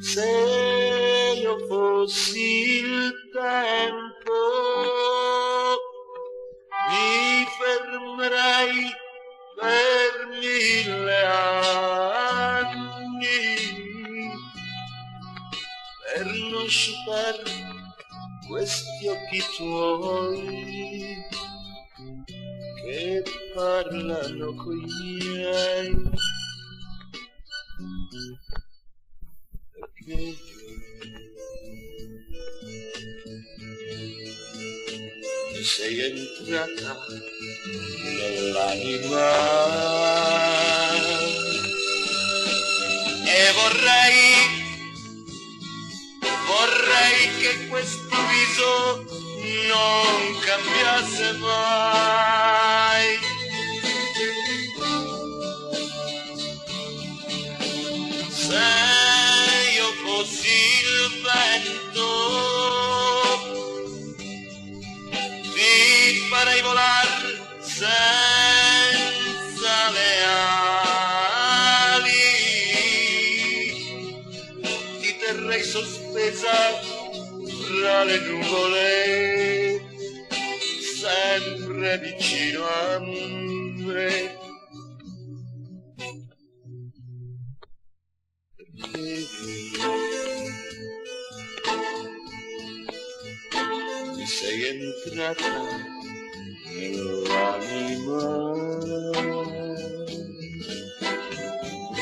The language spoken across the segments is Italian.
Se io fossi il tempo, mi fermerei per 1000 anni per non sciupar questi occhi tuoi che parlano coi miei. Perché mi sei entrata nell'anima e vorrei che questo viso non cambiasse mai. Se io fossi il vento, ti farei volar senza le ali, ti terrei sospesa tra le nuvole, sempre vicino a me. Mi sei entrata nell'anima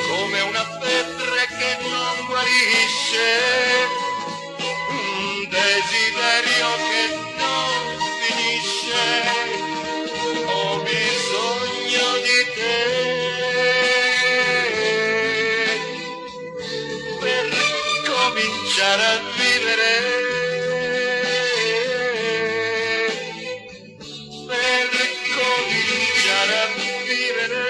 come una febbre che non guarisce, un desiderio che non finisce. Ho bisogno di te per cominciare a vivere, per cominciare a vivere.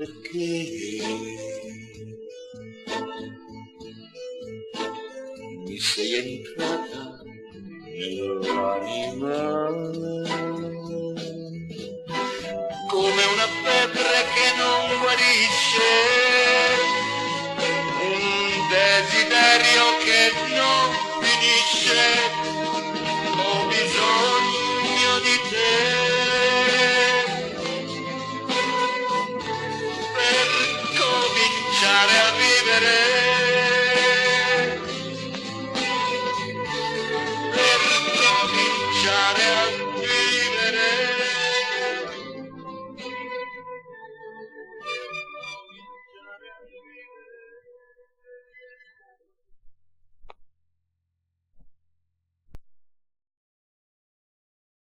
Perché mi sei entrata nell'anima come una febbre che non guarisce, un desiderio che non finisce. Ho bisogno di te per cominciare a vivere, per cominciare a vivere. Cominciare a vivere.